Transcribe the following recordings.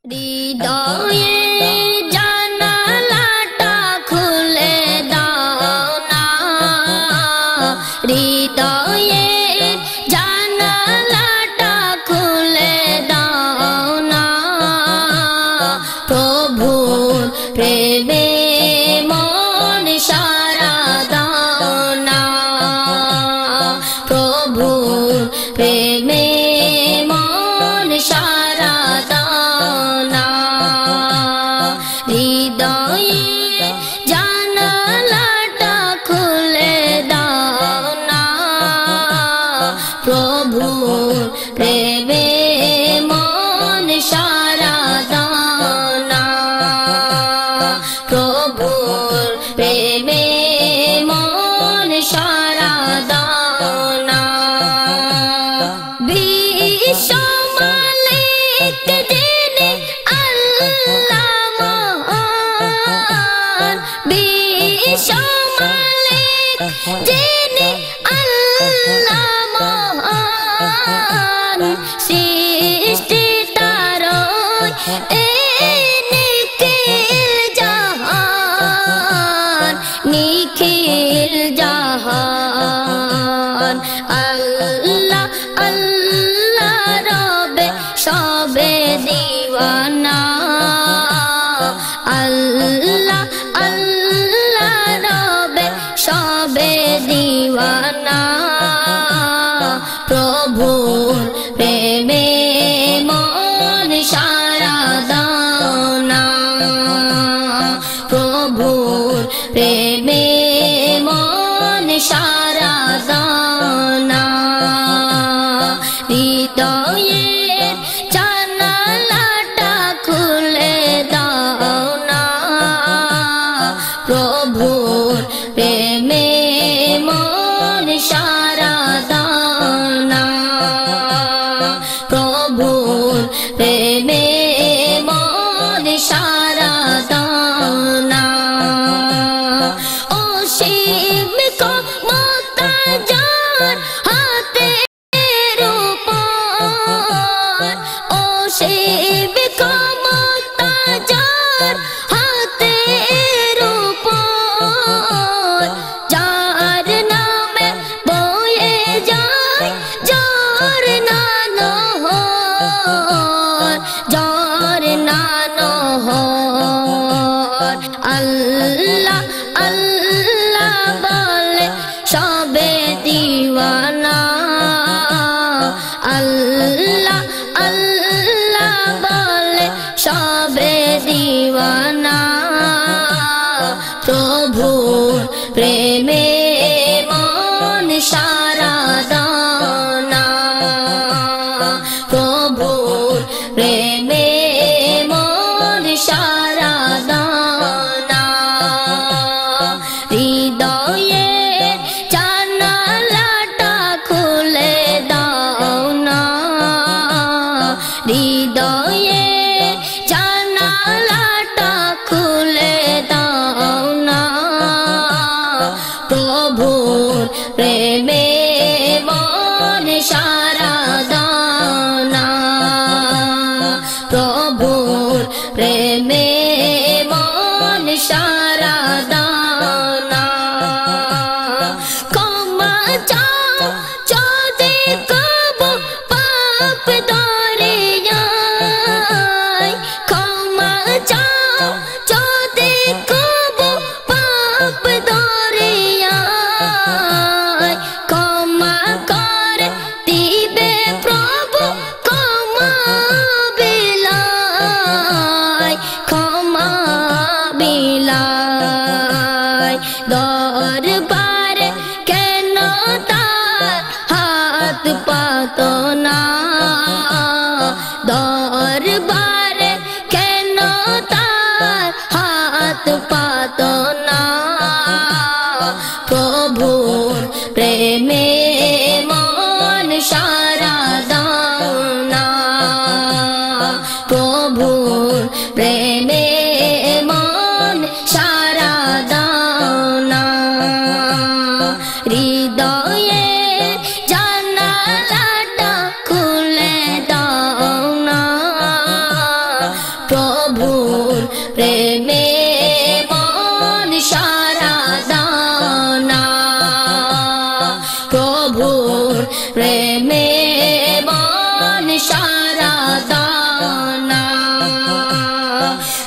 হৃদয়ে জানালাটা খুলে দাও না, হৃদয়ে জানালাটা খুলে দাও না, প্রভুর প্রেমে মন সারা দাও না, প্রভুর প্রেমে মন সারা দাও না, হৃদয়ে জানালাটা খুলে দাও না, প্রভুর প্রেমে মন সারা দাও না, প্রভুর প্রেমে মন সারা দাও না। বিশ্ব মালিক যিনি আল্লাহ মহান, বিশ্ব মালিক যিনি আল্লাহ মহান, সৃষ্টি তারই নিখিল জাহান, নিখিল জাহান, আল্লাহ আল্লাহ রবে সবে দিওয়ানা, আল্লাহ আল্লাহ রবে সবে দিওয়ানা, প্রভুর প্রেমে মন সারা দাও না, প্রভুর প্রেমে মন সারা দাও না, হৃদয়ে জানালাটা খুলে দাও না, প্রভুর প্রেমে মন সারা দাও না, প্রভুর প্রেমে মন সারা দাও না। অসীম ক্ষমতা যার হাতের উপর, অসীম ক্ষমতা যার হাতের উপর, যার নামে বয়ে যায় ঝরনা নহর, ঝরনা নহর, আল্লাহ আল্লাহ বলে সবে দিওয়ানা, আল্লাহ আল্লাহ বলে সবে দিওয়ানা, প্রভুর প্রেমে মন সারা দাও না, প্রভুর প্রেমে মন সারা দাও না, হৃদয়ে জানালাটা খুলে দাও না, হৃদয়ে জানালাটা খুলে দাও না, প্রভুর প্রেমে মন সারা দাও না, প্রভুর প্রেমে মন সারা দাও না। ক্ষমা চাও যদি কবু পাপ দরিয়ায়, ক্ষমা চাও যদি কবু পাপ দরিয়ায়, ক্ষমা করে দিবে প্রভু ক্ষমা বিলায়, ক্ষমা বিলায়, দরবারে কেন তার হাত পাতো না, দরবারে কেন তার হাত পাতো না, প্রভুর প্রেমে মন সারা দাও না, প্রভুর প্রেমে মন সারা দাও না, হৃদয়ে জানালাটা খুলে দাও না, প্রেমে মন সারা দাও না প্রভুর প্রেমে মন সারা দাও না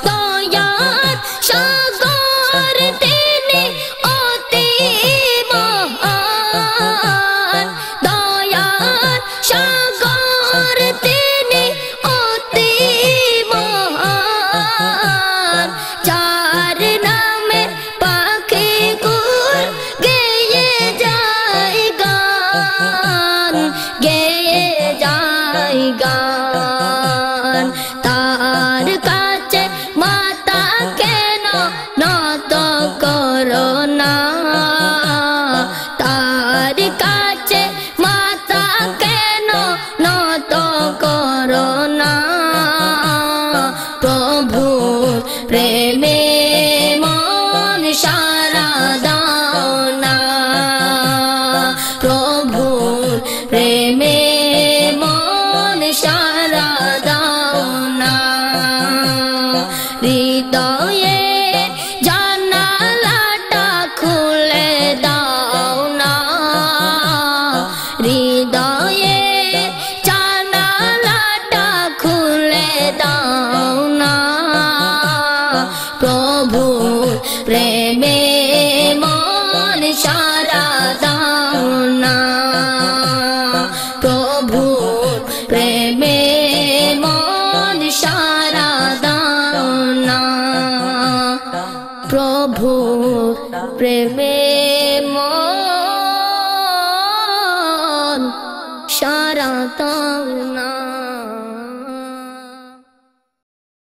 দয়ার সাগর তিনি অতি মহান দয়ার সাগর তিনি অতি মহান যার নামে পাখি কুল গেয়ে যায় গান গেয়ে যায় গান তার কাছে মাতা কেন নত করো না তার কাছে মাতা কেন নত করো না প্রভু প্রেমে মন সারা দাও না প্রভু প্রেমে মন সারা দাও না হৃদয়ে জানালাটা খুলে দাও না হৃদয়ে জানালাটা খুলে দাও না প্রভু প্রেমে মন সারা দাও না প্রভু প্রেমে মন সারা দাও না প্রভু প্রেমে